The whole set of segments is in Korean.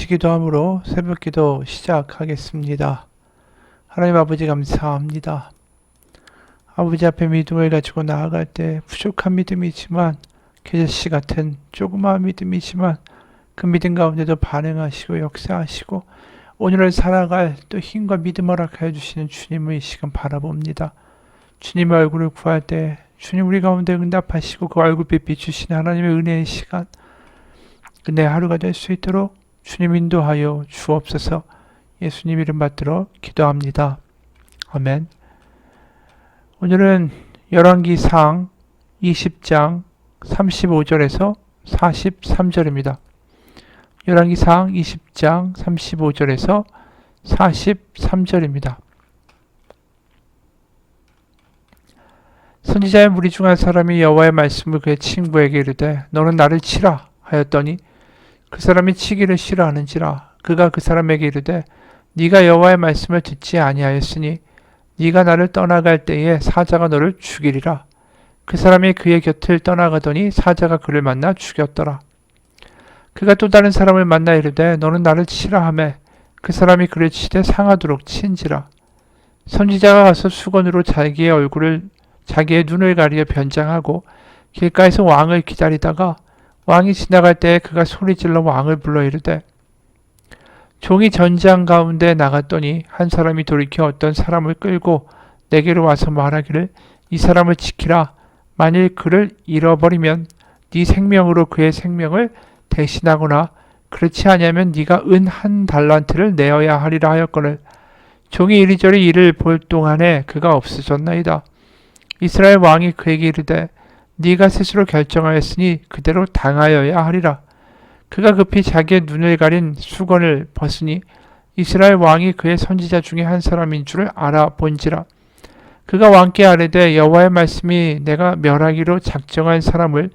기도함으로 새벽기도 시작하겠습니다. 하나님 아버지 감사합니다. 아버지 앞에 믿음을 가지고 나아갈 때 부족한 믿음이지만 겨자씨 같은 조그마한 믿음이지만 그 믿음 가운데도 반응하시고 역사하시고 오늘을 살아갈 또 힘과 믿음 허락하여 주시는 주님을 이 시간 바라봅니다. 주님의 얼굴을 구할 때 주님 우리 가운데 응답하시고 그 얼굴빛 비추시는 하나님의 은혜의 시간 내 하루가 될 수 있도록 주님 인도하여 주옵소서. 예수님 이름 받들어 기도합니다. 아멘. 오늘은 열왕기상 20장 35절에서 43절입니다. 열왕기상 20장 35절에서 43절입니다. 선지자의 무리 중 한 사람이 여호와의 말씀을 그의 친구에게 이르되 너는 나를 치라 하였더니 그 사람이 치기를 싫어하는지라 그가 그 사람에게 이르되 네가 여호와의 말씀을 듣지 아니하였으니 네가 나를 떠나갈 때에 사자가 너를 죽이리라. 그 사람이 그의 곁을 떠나가더니 사자가 그를 만나 죽였더라. 그가 또 다른 사람을 만나 이르되 너는 나를 치라 하매 그 사람이 그를 치되 상하도록 친지라. 선지자가 가서 수건으로 자기의 눈을 가리어 변장하고 길가에서 왕을 기다리다가 왕이 지나갈 때에 그가 소리질러 왕을 불러 이르되 종이 전장 가운데 나갔더니 한 사람이 돌이켜 어떤 사람을 끌고 내게로 와서 말하기를 이 사람을 지키라. 만일 그를 잃어버리면 네 생명으로 그의 생명을 대신하거나 그렇지 아니하면 네가 은 1달란트를 내어야 하리라 하였거늘 종이 이리저리 이를 볼 동안에 그가 없어졌나이다. 이스라엘 왕이 그에게 이르되 네가 스스로 결정하였으니 그대로 당하여야 하리라. 그가 급히 자기의 눈을 가린 수건을 벗으니 이스라엘 왕이 그의 선지자 중에 한 사람인 줄을 알아본지라. 그가 왕께 아뢰되 여호와의 말씀이 내가 멸하기로 작정한 사람을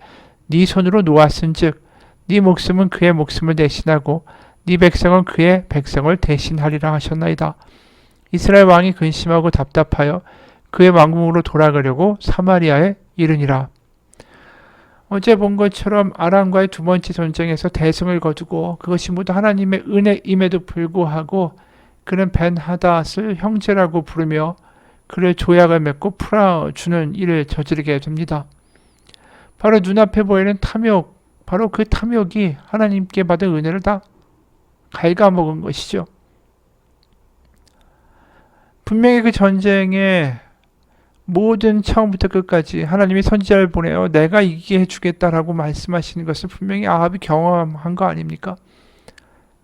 네 손으로 놓았은즉 네 목숨은 그의 목숨을 대신하고 네 백성은 그의 백성을 대신하리라 하셨나이다. 이스라엘 왕이 근심하고 답답하여 그의 왕궁으로 돌아가려고 사마리아에 이르니라. 어제 본 것처럼 아람과의 두 번째 전쟁에서 대승을 거두고 그것이 모두 하나님의 은혜임에도 불구하고 그는 벤하닷을 형제라고 부르며 그를 조약을 맺고 풀어주는 일을 저지르게 됩니다. 바로 눈앞에 보이는 탐욕, 바로 그 탐욕이 하나님께 받은 은혜를 다 갉아먹은 것이죠. 분명히 그 전쟁에 모든 처음부터 끝까지 하나님이 선지자를 보내어 내가 이기게 해주겠다라고 말씀하시는 것을 분명히 아합이 경험한 거 아닙니까?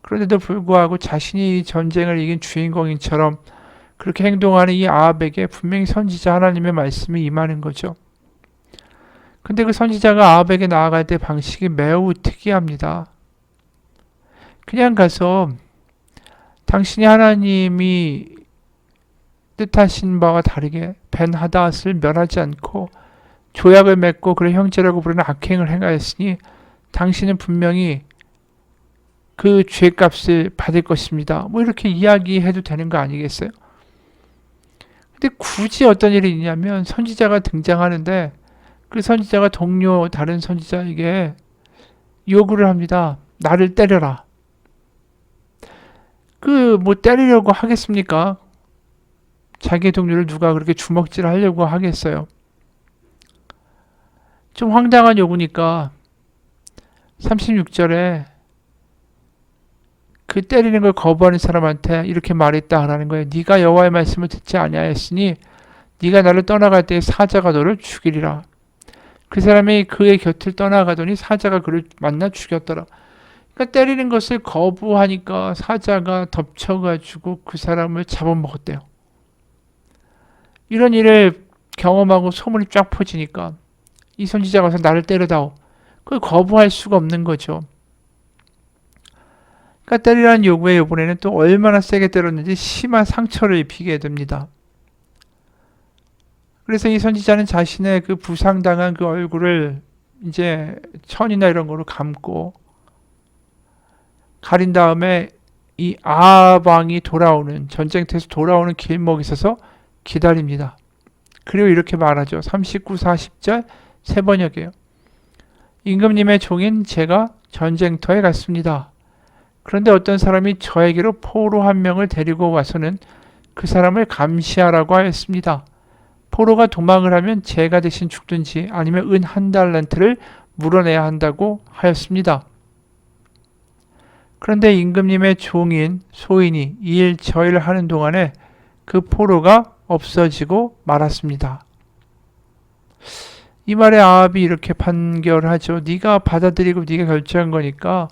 그런데도 불구하고 자신이 이 전쟁을 이긴 주인공인처럼 그렇게 행동하는 이 아합에게 분명히 선지자 하나님의 말씀이 임하는 거죠. 근데 그 선지자가 아합에게 나아갈 때 방식이 매우 특이합니다. 그냥 가서 당신이 하나님이 뜻하신 바와 다르게 벤하닷을 멸하지 않고 조약을 맺고 그를 형제라고 부르는 악행을 행하였으니 당신은 분명히 그 죄값을 받을 것입니다. 뭐 이렇게 이야기해도 되는 거 아니겠어요? 근데 굳이 어떤 일이 있냐면 선지자가 등장하는데 그 선지자가 동료 다른 선지자에게 요구를 합니다. 나를 때려라. 뭐 때리려고 하겠습니까? 자기의 동료를 누가 그렇게 주먹질 하려고 하겠어요. 좀 황당한 요구니까 36절에 그 때리는 걸 거부하는 사람한테 이렇게 말했다 하라는 거예요. 네가 여호와의 말씀을 듣지 아니하였으니 네가 나를 떠나갈 때에 사자가 너를 죽이리라. 그 사람이 그의 곁을 떠나가더니 사자가 그를 만나 죽였더라. 그러니까 때리는 것을 거부하니까 사자가 덮쳐가지고 그 사람을 잡아먹었대요. 이런 일을 경험하고 소문이 쫙 퍼지니까 이 선지자가 와서 나를 때려다오. 그걸 거부할 수가 없는 거죠. 그러니까 때리라는 요구에 이번에는 또 얼마나 세게 때렸는지 심한 상처를 입히게 됩니다. 그래서 이 선지자는 자신의 그 부상당한 그 얼굴을 이제 천이나 이런 거로 감고 가린 다음에 이 아합 왕이 돌아오는 전쟁터에서 돌아오는 길목에 있어서 기다립니다. 그리고 이렇게 말하죠. 39, 40절 세 번역이에요. 임금님의 종인 제가 전쟁터에 갔습니다. 그런데 어떤 사람이 저에게로 포로 한 명을 데리고 와서는 그 사람을 감시하라고 하였습니다. 포로가 도망을 하면 제가 대신 죽든지 아니면 은 한 달란트를 물어내야 한다고 하였습니다. 그런데 임금님의 종인 소인이 이 일 저 일을 하는 동안에 그 포로가 없어지고 말았습니다. 이 말에 아합이 이렇게 판결하죠. 네가 받아들이고 네가 결정한 거니까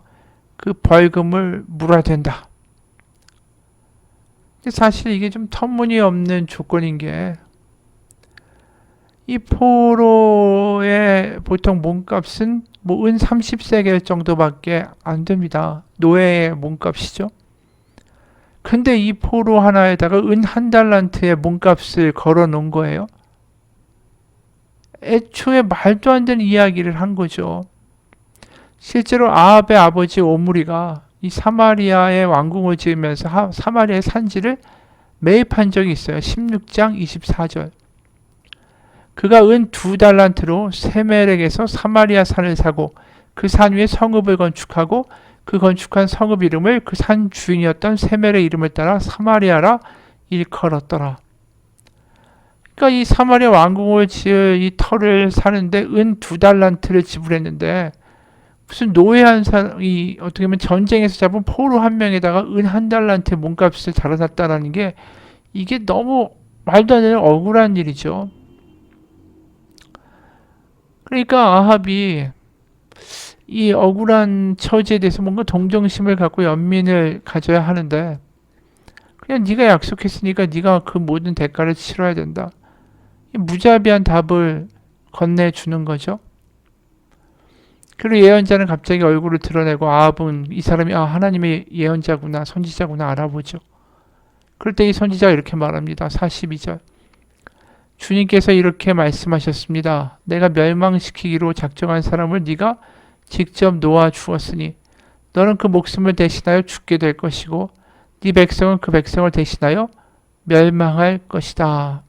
그 벌금을 물어야 된다. 사실 이게 좀 터무니없는 조건인 게, 이 포로의 보통 몸값은 뭐 은 30세겔 정도밖에 안 됩니다. 노예의 몸값이죠. 근데 이 포로 하나에다가 은 한 달란트의 몸값을 걸어 놓은 거예요. 애초에 말도 안 되는 이야기를 한 거죠. 실제로 아합의 아버지 오므리가 이 사마리아의 왕궁을 지으면서 사마리아의 산지를 매입한 적이 있어요. 16장 24절. 그가 은 2달란트로 세멜렉에서 사마리아 산을 사고 그 산 위에 성읍을 건축하고 그 건축한 성읍 이름을 그 산 주인이었던 세멜의 이름을 따라 사마리아라 일컬었더라. 그러니까 이 사마리아 왕궁을 지을 이 터를 사는데 은 2달란트를 지불했는데, 무슨 노예한 사람이 어떻게 보면 전쟁에서 잡은 포로 한 명에다가 은 한 달란트 몸값을 달아놨다라는 게, 이게 너무 말도 안 되는 억울한 일이죠. 그러니까 아합이 이 억울한 처지에 대해서 뭔가 동정심을 갖고 연민을 가져야 하는데, 그냥 네가 약속했으니까 네가 그 모든 대가를 치러야 된다. 무자비한 답을 건네주는 거죠. 그리고 예언자는 갑자기 얼굴을 드러내고 아합은 이 사람이 하나님의 예언자구나, 선지자구나 알아보죠. 그럴 때 이 선지자가 이렇게 말합니다. 42절. 주님께서 이렇게 말씀하셨습니다. 내가 멸망시키기로 작정한 사람을 네가 직접 놓아 주었으니 너는 그 목숨을 대신하여 죽게 될 것이고 네 백성은 그 백성을 대신하여 멸망할 것이다.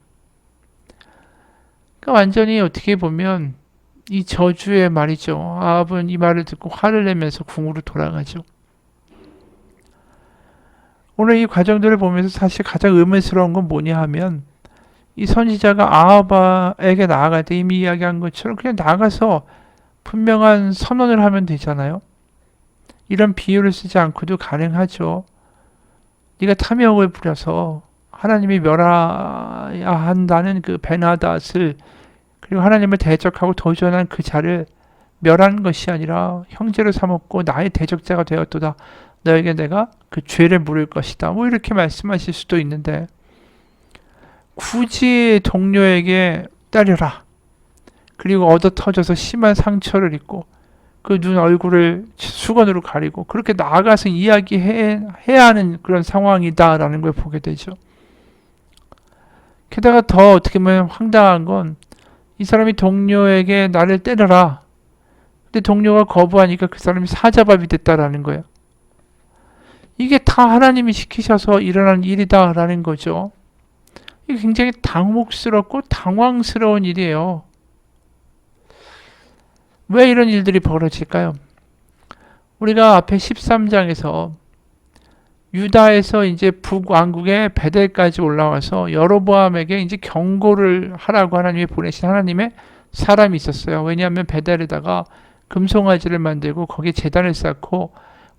그러니까 완전히 어떻게 보면 이 저주의 말이죠. 아합은 이 말을 듣고 화를 내면서 궁으로 돌아가죠. 오늘 이 과정들을 보면서 사실 가장 의문스러운 건 뭐냐 하면, 이 선지자가 아합에게 나아갈 때 이미 이야기한 것처럼 그냥 나가서 분명한 선언을 하면 되잖아요. 이런 비유를 쓰지 않고도 가능하죠. 네가 탐욕을 부려서 하나님이 멸해야 한다는 그 베나닷을, 그리고 하나님을 대적하고 도전한 그 자를 멸한 것이 아니라 형제로 삼았고 나의 대적자가 되었도다. 너에게 내가 그 죄를 물을 것이다. 뭐 이렇게 말씀하실 수도 있는데, 굳이 동료에게 때려라. 그리고 얻어 터져서 심한 상처를 입고 그 눈 얼굴을 수건으로 가리고 그렇게 나아가서 이야기해야 하는 그런 상황이다라는 걸 보게 되죠. 게다가 더 어떻게 보면 황당한 건, 이 사람이 동료에게 나를 때려라. 근데 동료가 거부하니까 그 사람이 사자밥이 됐다라는 거예요. 이게 다 하나님이 시키셔서 일어난 일이다라는 거죠. 이게 굉장히 당혹스럽고 당황스러운 일이에요. 왜 이런 일들이 벌어질까요? 우리가 앞에 13장에서 유다에서 이제 북왕국의 베델까지 올라와서 여로보암에게 이제 경고를 하라고 하나님이 보내신 하나님의 사람이 있었어요. 왜냐하면 베델에다가 금송아지를 만들고 거기에 제단을 쌓고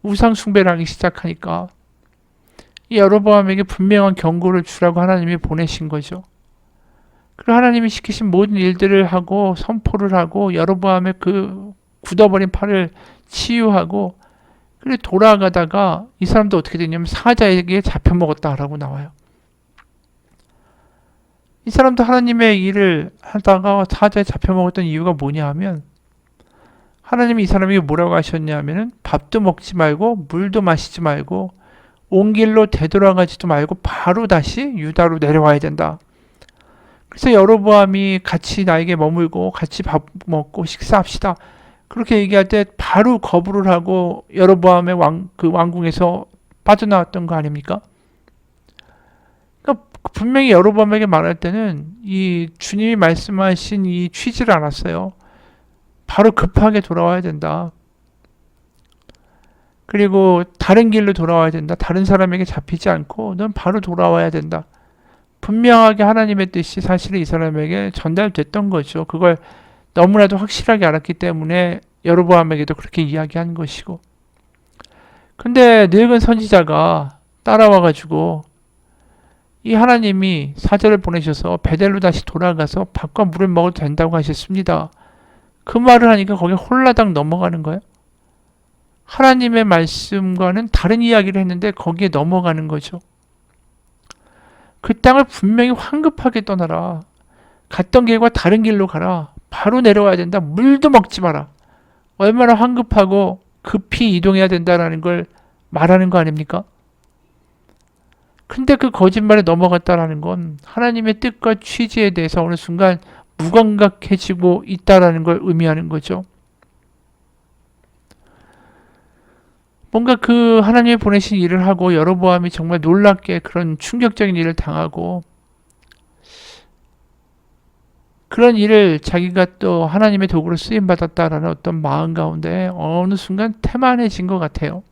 우상 숭배를 하기 시작하니까 이 여로보암에게 분명한 경고를 주라고 하나님이 보내신 거죠. 그리고 하나님이 시키신 모든 일들을 하고 선포를 하고 여로보암의 그 굳어버린 팔을 치유하고, 그리고 돌아가다가 이 사람도 어떻게 되냐면 사자에게 잡혀먹었다라고 나와요. 이 사람도 하나님의 일을 하다가 사자에 잡혀먹었던 이유가 뭐냐 하면, 하나님이 이 사람에게 뭐라고 하셨냐 하면은 밥도 먹지 말고 물도 마시지 말고 온 길로 되돌아가지도 말고 바로 다시 유다로 내려와야 된다. 그래서 여로보암이 같이 나에게 머물고 같이 밥 먹고 식사합시다. 그렇게 얘기할 때 바로 거부를 하고 여로보암의 그 왕궁에서 빠져나왔던 거 아닙니까? 그러니까 분명히 여로보암에게 말할 때는 이 주님이 말씀하신 이 취지를 알았어요. 바로 급하게 돌아와야 된다. 그리고 다른 길로 돌아와야 된다. 다른 사람에게 잡히지 않고 넌 바로 돌아와야 된다. 분명하게 하나님의 뜻이 사실은 이 사람에게 전달됐던 거죠. 그걸 너무나도 확실하게 알았기 때문에 여로보암에게도 그렇게 이야기한 것이고. 근데 늙은 선지자가 따라와가지고 이 하나님이 사절을 보내셔서 베델로 다시 돌아가서 밥과 물을 먹어도 된다고 하셨습니다. 그 말을 하니까 거기 홀라당 넘어가는 거예요. 하나님의 말씀과는 다른 이야기를 했는데 거기에 넘어가는 거죠. 그 땅을 분명히 황급하게 떠나라. 갔던 길과 다른 길로 가라. 바로 내려와야 된다. 물도 먹지 마라. 얼마나 황급하고 급히 이동해야 된다는 걸 말하는 거 아닙니까? 근데 그 거짓말에 넘어갔다라는 건 하나님의 뜻과 취지에 대해서 어느 순간 무감각해지고 있다라는 걸 의미하는 거죠. 뭔가 그 하나님이 보내신 일을 하고 여로보암이 정말 놀랍게 그런 충격적인 일을 당하고 그런 일을 자기가 또 하나님의 도구로 쓰임받았다라는 어떤 마음 가운데 어느 순간 태만해진 것 같아요.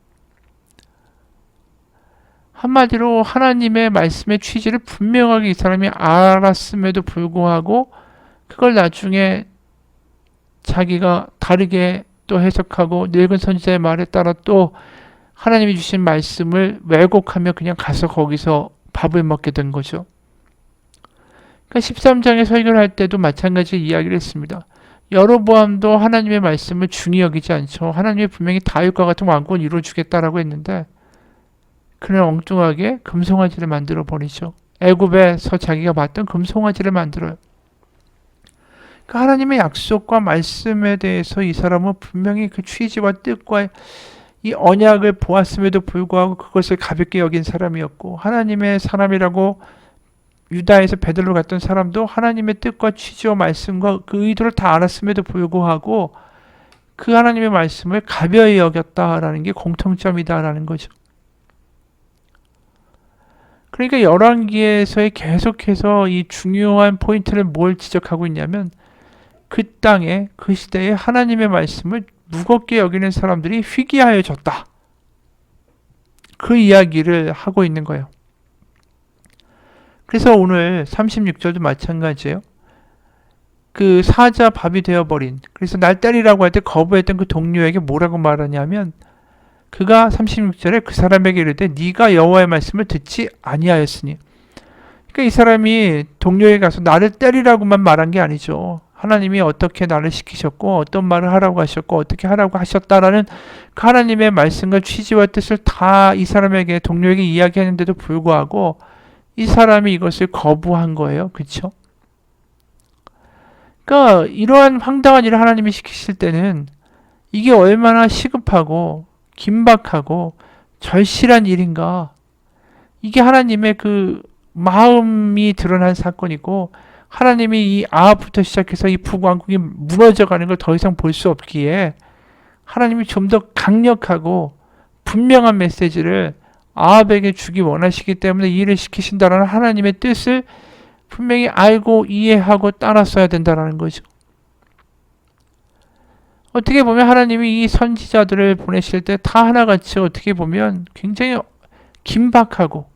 한마디로 하나님의 말씀의 취지를 분명하게 이 사람이 알았음에도 불구하고 그걸 나중에 자기가 다르게 또 해석하고 늙은 선지자의 말에 따라 또 하나님이 주신 말씀을 왜곡하며 그냥 가서 거기서 밥을 먹게 된 거죠. 그러니까 13장에 설교를 할 때도 마찬가지 이야기를 했습니다. 여로보암도 하나님의 말씀을 중히 여기지 않죠. 하나님이 분명히 다윗과 같은 왕권을 이루어주겠다라고 했는데 그는 엉뚱하게 금송아지를 만들어 버리죠. 애굽에서 자기가 봤던 금송아지를 만들어요. 그러니까 하나님의 약속과 말씀에 대해서 이 사람은 분명히 그 취지와 뜻과 이 언약을 보았음에도 불구하고 그것을 가볍게 여긴 사람이었고 하나님의 사람이라고 유다에서 베들로 갔던 사람도 하나님의 뜻과 취지와 말씀과 그 의도를 다 알았음에도 불구하고 그 하나님의 말씀을 가벼이 여겼다라는 게 공통점이다라는 거죠. 그러니까 열왕기에서의 계속해서 이 중요한 포인트를 뭘 지적하고 있냐면 그 땅에 그 시대에 하나님의 말씀을 무겁게 여기는 사람들이 희귀하여졌다. 그 이야기를 하고 있는 거예요. 그래서 오늘 36절도 마찬가지예요. 그 사자 밥이 되어버린 그래서 날 때리라고 할 때 거부했던 그 동료에게 뭐라고 말하냐면 그가 36절에 그 사람에게 이르되 네가 여호와의 말씀을 듣지 아니하였으니 그러니까 이 사람이 동료에게 가서 나를 때리라고만 말한 게 아니죠. 하나님이 어떻게 나를 시키셨고 어떤 말을 하라고 하셨고 어떻게 하라고 하셨다라는 그 하나님의 말씀과 취지와 뜻을 다 이 사람에게 동료에게 이야기하는데도 불구하고 이 사람이 이것을 거부한 거예요. 그렇죠? 그러니까 이러한 황당한 일을 하나님이 시키실 때는 이게 얼마나 시급하고 긴박하고 절실한 일인가. 이게 하나님의 그 마음이 드러난 사건이고 하나님이 이 아합부터 시작해서 이 북왕국이 무너져가는 걸 더 이상 볼 수 없기에 하나님이 좀 더 강력하고 분명한 메시지를 아합에게 주기 원하시기 때문에 이 일을 시키신다라는 하나님의 뜻을 분명히 알고 이해하고 따랐어야 된다는 거죠. 어떻게 보면 하나님이 이 선지자들을 보내실 때 다 하나같이 어떻게 보면 굉장히 긴박하고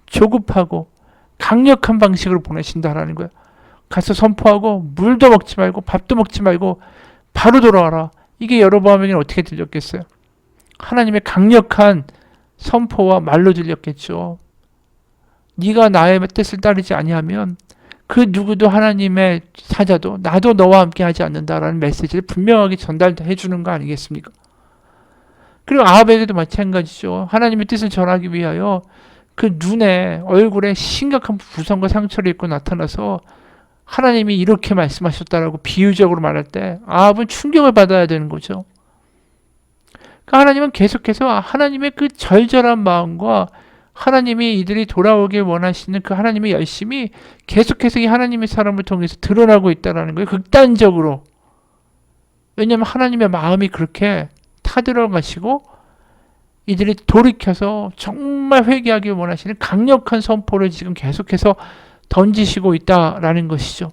조급하고 강력한 방식으로 보내신다라는 거예요. 가서 선포하고 물도 먹지 말고 밥도 먹지 말고 바로 돌아와라. 이게 여로보암에게는 어떻게 들렸겠어요? 하나님의 강력한 선포와 말로 들렸겠죠. 네가 나의 뜻을 따르지 아니하면 그 누구도 하나님의 사자도 나도 너와 함께 하지 않는다라는 메시지를 분명하게 전달해 주는 거 아니겠습니까? 그리고 아합에게도 마찬가지죠. 하나님의 뜻을 전하기 위하여 그 눈에 얼굴에 심각한 부상과 상처를 입고 나타나서 하나님이 이렇게 말씀하셨다라고 비유적으로 말할 때 아합은 충격을 받아야 되는 거죠. 그러니까 하나님은 계속해서 하나님의 그 절절한 마음과 하나님이 이들이 돌아오길 원하시는 그 하나님의 열심이 계속해서 이 하나님의 사람을 통해서 드러나고 있다는 거예요. 극단적으로. 왜냐하면 하나님의 마음이 그렇게 타들어가시고 이들이 돌이켜서 정말 회개하길 원하시는 강력한 선포를 지금 계속해서 던지시고 있다라는 것이죠.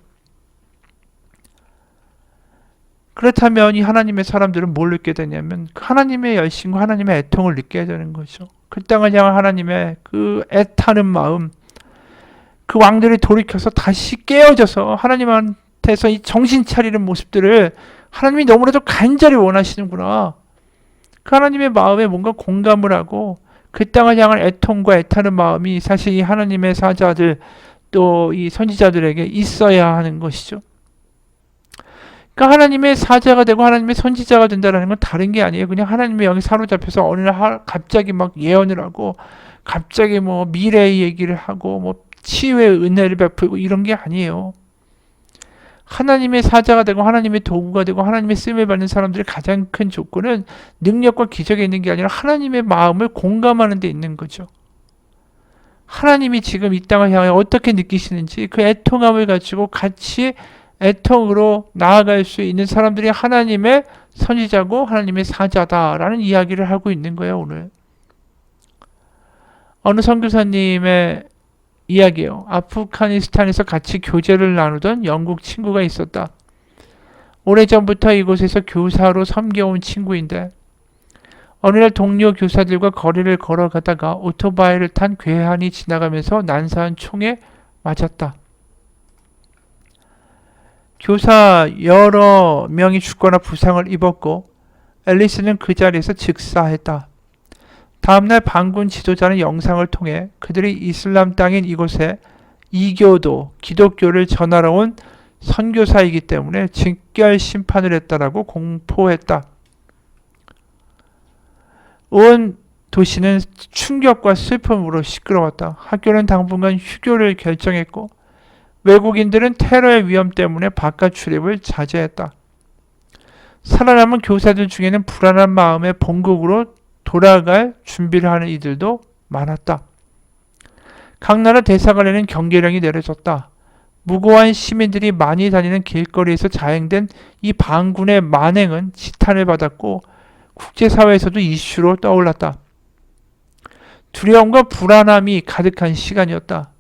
그렇다면 이 하나님의 사람들은 뭘 느끼게 되냐면 하나님의 열심과 하나님의 애통을 느껴야 되는 거죠. 그 땅을 향한 하나님의 그 애타는 마음, 그 왕들이 돌이켜서 다시 깨어져서 하나님한테서 이 정신 차리는 모습들을 하나님이 너무나도 간절히 원하시는구나. 그 하나님의 마음에 뭔가 공감을 하고 그 땅을 향한 애통과 애타는 마음이 사실 이 하나님의 사자들 또 이 선지자들에게 있어야 하는 것이죠. 그러니까 하나님의 사자가 되고 하나님의 선지자가 된다는 건 다른 게 아니에요. 그냥 하나님의 영에 사로잡혀서 어느 날 갑자기 막 예언을 하고 갑자기 뭐 미래의 얘기를 하고 뭐 치유의 은혜를 베풀고 이런 게 아니에요. 하나님의 사자가 되고 하나님의 도구가 되고 하나님의 쓰임을 받는 사람들의 가장 큰 조건은 능력과 기적에 있는 게 아니라 하나님의 마음을 공감하는 데 있는 거죠. 하나님이 지금 이 땅을 향해 어떻게 느끼시는지 그 애통함을 가지고 같이 애통으로 나아갈 수 있는 사람들이 하나님의 선지자고 하나님의 사자다라는 이야기를 하고 있는 거예요, 오늘. 어느 선교사님의 이야기예요. 아프가니스탄에서 같이 교제를 나누던 영국 친구가 있었다. 오래전부터 이곳에서 교사로 섬겨온 친구인데 어느 날 동료 교사들과 거리를 걸어가다가 오토바이를 탄 괴한이 지나가면서 난사한 총에 맞았다. 교사 여러 명이 죽거나 부상을 입었고 앨리스는 그 자리에서 즉사했다. 다음날 반군 지도자는 영상을 통해 그들이 이슬람 땅인 이곳에 이교도, 기독교를 전하러 온 선교사이기 때문에 즉결 심판을 했다라고 공포했다. 온 도시는 충격과 슬픔으로 시끄러웠다. 학교는 당분간 휴교를 결정했고 외국인들은 테러의 위험 때문에 바깥 출입을 자제했다. 살아남은 교사들 중에는 불안한 마음에 본국으로 돌아갈 준비를 하는 이들도 많았다. 각 나라 대사관에는 경계령이 내려졌다. 무고한 시민들이 많이 다니는 길거리에서 자행된 이 반군의 만행은 지탄을 받았고 국제사회에서도 이슈로 떠올랐다. 두려움과 불안함이 가득한 시간이었다.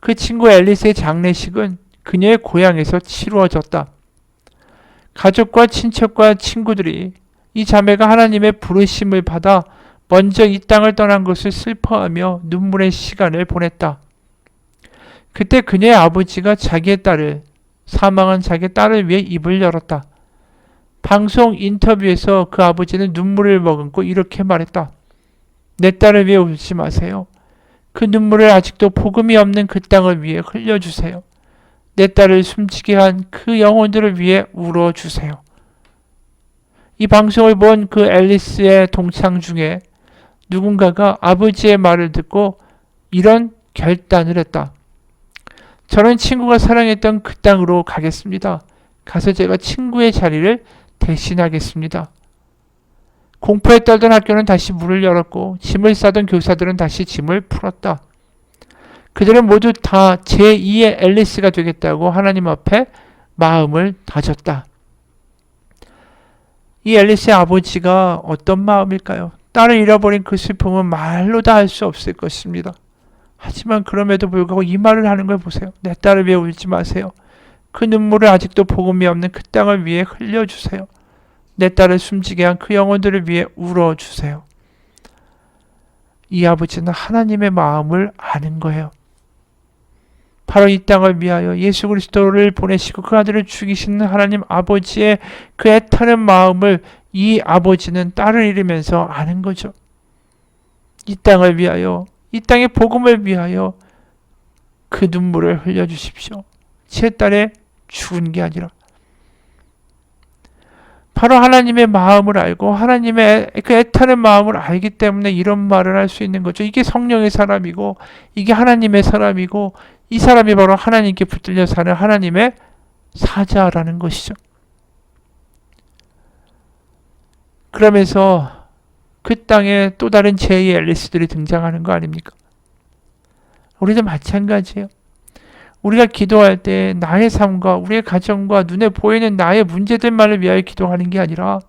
그 친구 앨리스의 장례식은 그녀의 고향에서 치루어졌다. 가족과 친척과 친구들이 이 자매가 하나님의 부르심을 받아 먼저 이 땅을 떠난 것을 슬퍼하며 눈물의 시간을 보냈다. 그때 그녀의 아버지가 사망한 자기의 딸을 위해 입을 열었다. 방송 인터뷰에서 그 아버지는 눈물을 머금고 이렇게 말했다. 내 딸을 위해 울지 마세요. 그 눈물을 아직도 복음이 없는 그 땅을 위해 흘려주세요. 내 딸을 숨지게 한 그 영혼들을 위해 울어주세요. 이 방송을 본 그 앨리스의 동창 중에 누군가가 아버지의 말을 듣고 이런 결단을 했다. 저는 친구가 사랑했던 그 땅으로 가겠습니다. 가서 제가 친구의 자리를 대신하겠습니다. 공포에 떨던 학교는 다시 문을 열었고 짐을 싸던 교사들은 다시 짐을 풀었다. 그들은 모두 다 제2의 앨리스가 되겠다고 하나님 앞에 마음을 다졌다. 이 앨리스의 아버지가 어떤 마음일까요? 딸을 잃어버린 그 슬픔은 말로 다 할 수 없을 것입니다. 하지만 그럼에도 불구하고 이 말을 하는 걸 보세요. 내 딸을 위해 울지 마세요. 그 눈물을 아직도 복음이 없는 그 땅을 위해 흘려주세요. 내 딸을 숨지게 한 그 영혼들을 위해 울어주세요. 이 아버지는 하나님의 마음을 아는 거예요. 바로 이 땅을 위하여 예수 그리스도를 보내시고 그 아들을 죽이시는 하나님 아버지의 그 애타는 마음을 이 아버지는 딸을 잃으면서 아는 거죠. 이 땅을 위하여, 이 땅의 복음을 위하여 그 눈물을 흘려주십시오. 제 딸의 죽은 게 아니라 바로 하나님의 마음을 알고 하나님의 그 애타는 마음을 알기 때문에 이런 말을 할 수 있는 거죠. 이게 성령의 사람이고 이게 하나님의 사람이고 이 사람이 바로 하나님께 붙들려 사는 하나님의 사자라는 것이죠. 그러면서 그 땅에 또 다른 제2의 앨리스들이 등장하는 거 아닙니까? 우리도 마찬가지예요. 우리가 기도할 때 나의 삶과 우리의 가정과 눈에 보이는 나의 문제들만을 위하여 기도하는 게 아니라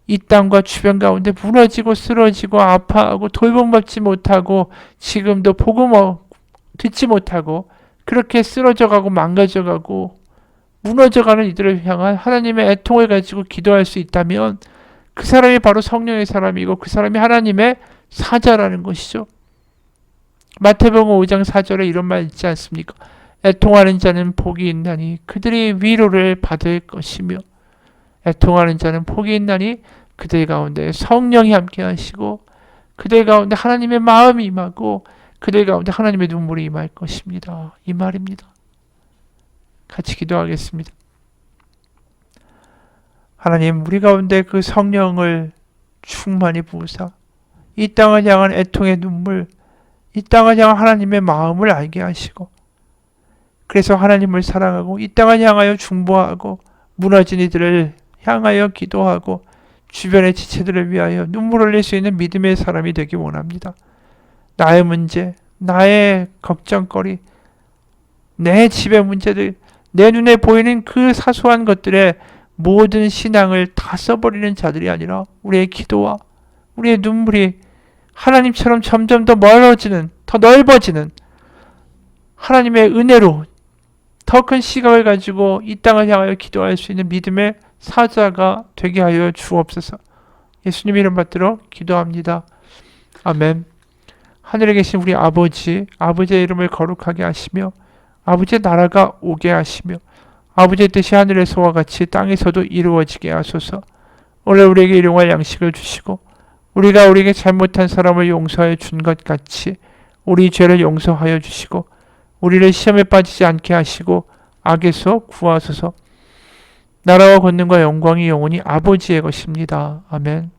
이 땅과 주변 가운데 무너지고 쓰러지고 아파하고 돌봄받지 못하고 지금도 복음 듣지 못하고 그렇게 쓰러져가고 망가져가고 무너져가는 이들을 향한 하나님의 애통을 가지고 기도할 수 있다면 그 사람이 바로 성령의 사람이고 그 사람이 하나님의 사자라는 것이죠. 마태복음 5장 4절에 이런 말 있지 않습니까? 애통하는 자는 복이 있나니 그들이 위로를 받을 것이며, 애통하는 자는 복이 있나니 그들 가운데 성령이 함께 하시고 그들 가운데 하나님의 마음이 임하고 그들 가운데 하나님의 눈물이 임할 것입니다. 이 말입니다. 같이 기도하겠습니다. 하나님, 우리 가운데 그 성령을 충만히 부으사 이 땅을 향한 애통의 눈물, 이 땅을 향한 하나님의 마음을 알게 하시고, 그래서 하나님을 사랑하고 이 땅을 향하여 중보하고 무너진 이들을 향하여 기도하고 주변의 지체들을 위하여 눈물 흘릴 수 있는 믿음의 사람이 되기 원합니다. 나의 문제, 나의 걱정거리, 내 집의 문제들, 내 눈에 보이는 그 사소한 것들에 모든 신앙을 다 써버리는 자들이 아니라 우리의 기도와 우리의 눈물이 하나님처럼 점점 더 멀어지는, 더 넓어지는 하나님의 은혜로 더 큰 시각을 가지고 이 땅을 향하여 기도할 수 있는 믿음의 사자가 되게 하여 주옵소서. 예수님 이름 받들어 기도합니다. 아멘. 하늘에 계신 우리 아버지, 아버지의 이름을 거룩하게 하시며 아버지의 나라가 오게 하시며 아버지의 뜻이 하늘에서와 같이 땅에서도 이루어지게 하소서. 오늘 우리에게 일용할 양식을 주시고 우리가 우리에게 잘못한 사람을 용서하여 준 것 같이 우리 죄를 용서하여 주시고 우리를 시험에 빠지지 않게 하시고 악에서 구하소서. 나라와 권능과 영광이 영원히 아버지의 것입니다. 아멘.